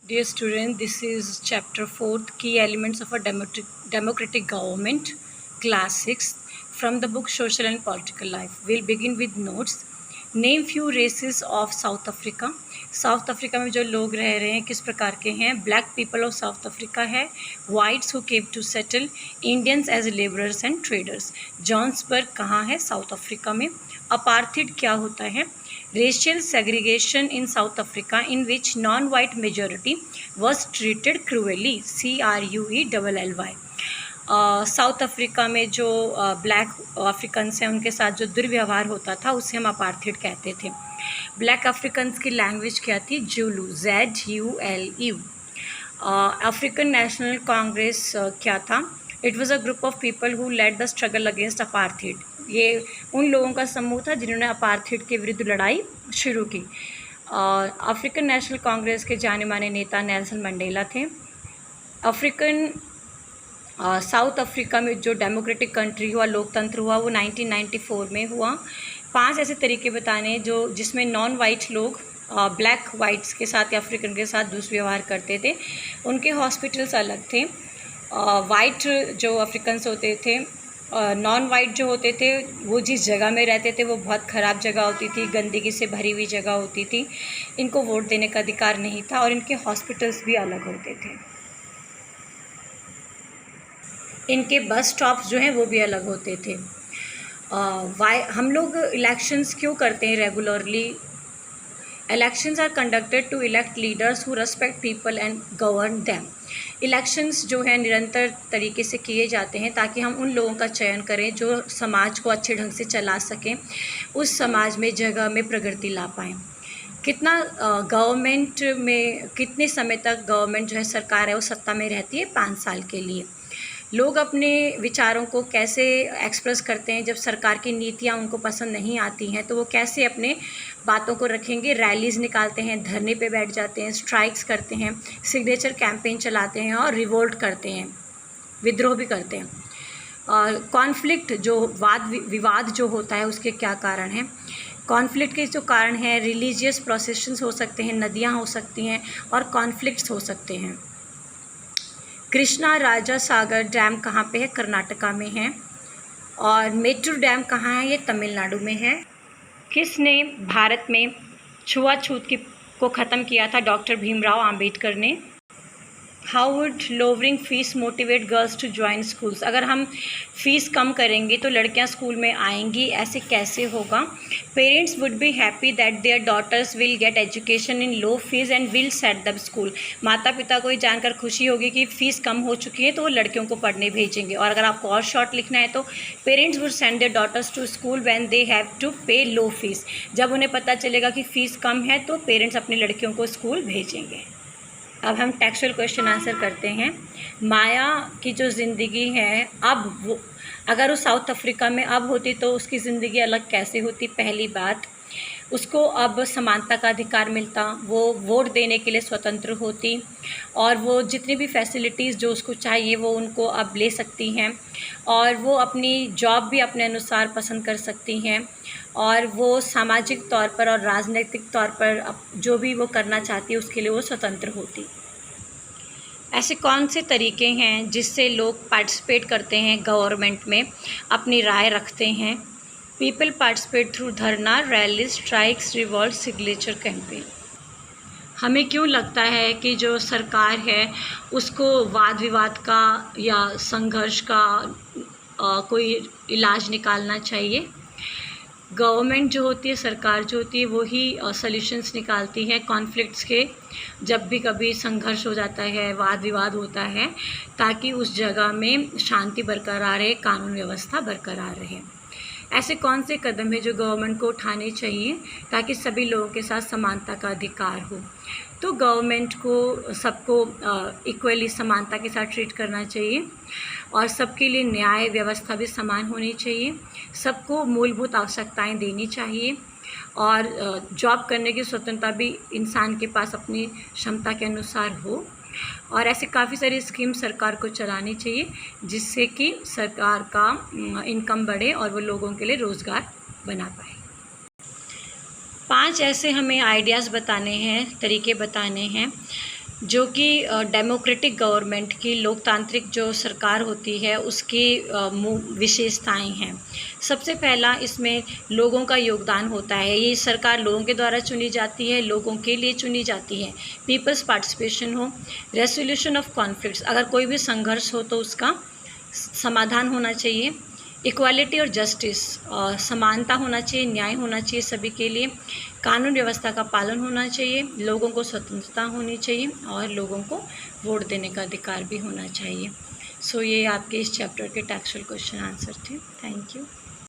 Dear student, this is chapter 4th, Key Elements of a Democratic Government, class 6, from the book Social and Political Life. We'll begin with notes. Name few races of South Africa. South Africa में जो लोग रह रहे हैं किस प्रकार के हैं. Black people of South Africa है. Whites who came to settle. Indians as labourers and traders. Johannesburg कहाँ है? साउथ अफ्रीका में. अपार्थिड क्या होता है? Racial segregation in South Africa in which non-white majority was treated cruelly. CRUELLY. South Africa में जो black Africans हैं उनके साथ जो दुर्व्यवहार होता था उसे हम अपार्थिड कहते थे. ब्लैक अफ्रीकन्स की लैंग्वेज क्या थी? Zulu. ZULU. African National Congress क्या था? It was a group of people who led the struggle against apartheid. ये उन लोगों का समूह था जिन्होंने अपार्थिड के विरुद्ध लड़ाई शुरू की. अफ्रीकन नेशनल कांग्रेस के जाने माने नेता नेल्सन मंडेला थे. साउथ अफ्रीका में जो डेमोक्रेटिक कंट्री हुआ, लोकतंत्र हुआ, वो 1994 में हुआ. 5 ऐसे तरीके बताने जो जिसमें नॉन वाइट लोग ब्लैक वाइट्स के साथ या अफ्रीकन के साथ दुष्व्यवहार करते थे. उनके हॉस्पिटल्स अलग थे. वाइट जो अफ्रीकन्स होते थे, नॉन वाइट जो होते थे वो जिस जगह में रहते थे वो बहुत ख़राब जगह होती थी, गंदगी से भरी हुई जगह होती थी. इनको वोट देने का अधिकार नहीं था और इनके हॉस्पिटल्स भी अलग होते थे. इनके बस स्टॉप्स जो हैं वो भी अलग होते थे. हम लोग इलेक्शंस क्यों करते हैं regularly? Elections are conducted to elect leaders who respect people and govern them. Elections जो है निरंतर तरीके से किए जाते हैं ताकि हम उन लोगों का चयन करें जो समाज को अच्छे ढंग से चला सकें, उस समाज में जगह में प्रगति ला पाएँ. कितना गवर्नमेंट में कितने समय तक गवर्नमेंट जो है सरकार है वो सत्ता में रहती है? 5 साल के लिए. लोग अपने विचारों को कैसे एक्सप्रेस करते हैं जब सरकार की नीतियां उनको पसंद नहीं आती हैं तो वो कैसे अपने बातों को रखेंगे? रैलीज़ निकालते हैं, धरने पे बैठ जाते हैं, स्ट्राइक्स करते हैं, सिग्नेचर कैंपेन चलाते हैं और रिवोल्ट करते हैं, विद्रोह भी करते हैं. कॉन्फ्लिक्ट जो वाद विवाद जो होता है उसके क्या कारण हैं? कॉन्फ्लिक्ट के जो कारण हैं रिलीजियस प्रोसेशंस हो सकते हैं, नदियाँ हो सकती हैं और कॉन्फ्लिक्ट्स हो सकते हैं. कृष्णा राजा सागर डैम कहाँ पे है? कर्नाटका में है. और मेट्रो डैम कहाँ है? ये तमिलनाडु में है. किसने भारत में छुआछूत को ख़त्म किया था? डॉक्टर भीमराव आम्बेडकर ने. How would lowering fees motivate girls to join schools? अगर हम फीस कम करेंगे तो लड़कियां स्कूल में आएंगी, ऐसे कैसे होगा? Parents would be happy that their daughters will get education in low fees and will set the school. माता पिता को ये जानकर खुशी होगी कि फ़ीस कम हो चुकी है तो वो लड़कियों को पढ़ने भेजेंगे. और अगर आपको और शॉर्ट लिखना है तो parents would send their daughters to school when they have to pay low fees. जब उन्हें पता चलेगा कि फ़ीस कम है तो पेरेंट्स अपनी लड़कियों को स्कूल भेजेंगे. अब हम टेक्सचुअल क्वेश्चन आंसर करते हैं. माया की जो ज़िंदगी है अब वो अगर वो साउथ अफ्रीका में अब होती तो उसकी ज़िंदगी अलग कैसे होती? पहली बात, उसको अब समानता का अधिकार मिलता, वो वोट देने के लिए स्वतंत्र होती और वो जितनी भी फैसिलिटीज़ जो उसको चाहिए वो उनको अब ले सकती हैं और वो अपनी जॉब भी अपने अनुसार पसंद कर सकती हैं और वो सामाजिक तौर पर और राजनीतिक तौर पर जो भी वो करना चाहती है उसके लिए वो स्वतंत्र होती. ऐसे कौन से तरीके हैं जिससे लोग पार्टिसिपेट करते हैं गवर्नमेंट में, अपनी राय रखते हैं? पीपल पार्टिसिपेट थ्रू धरना, rally, strikes, revolt, signature campaign. हमें क्यों लगता है कि जो सरकार है उसको वाद विवाद का या संघर्ष का कोई इलाज निकालना चाहिए? गवर्नमेंट जो होती है, सरकार जो होती है, वो ही सॉल्यूशंस निकालती है कॉन्फ्लिक्ट्स के. जब भी कभी संघर्ष हो जाता है, वाद विवाद होता है, ताकि उस जगह में शांति बरकरार रहे, कानून व्यवस्था बरकरार रहे. ऐसे कौन से कदम है जो गवर्नमेंट को उठाने चाहिए ताकि सभी लोगों के साथ समानता का अधिकार हो? तो गवर्नमेंट को सबको इक्वली समानता के साथ ट्रीट करना चाहिए और सबके लिए न्याय व्यवस्था भी समान होनी चाहिए. सबको मूलभूत आवश्यकताएं देनी चाहिए और जॉब करने की स्वतंत्रता भी इंसान के पास अपनी क्षमता के अनुसार हो. और ऐसे काफ़ी सारी स्कीम सरकार को चलानी चाहिए जिससे कि सरकार का इनकम बढ़े और वो लोगों के लिए रोज़गार बना पाए. 5 ऐसे हमें आइडियाज़ बताने हैं, तरीके बताने हैं जो कि डेमोक्रेटिक गवर्नमेंट की लोकतांत्रिक जो सरकार होती है उसकी विशेषताएं हैं। सबसे पहला इसमें लोगों का योगदान होता है। ये सरकार लोगों के द्वारा चुनी जाती है, लोगों के लिए चुनी जाती है। पीपल्स पार्टिसिपेशन हो, रेसोल्यूशन ऑफ कॉन्फ्लिक्ट्स, अगर कोई भी संघर्ष हो तो उसका समाधान होना चाहिए। इक्वालिटी और जस्टिस, समानता होना चाहिए, न्याय होना चाहिए सभी के लिए। कानून व्यवस्था का पालन होना चाहिए, लोगों को स्वतंत्रता होनी चाहिए और लोगों को वोट देने का अधिकार भी होना चाहिए। सो ये आपके इस चैप्टर के टेक्सचुअल क्वेश्चन आंसर थे। Thank you.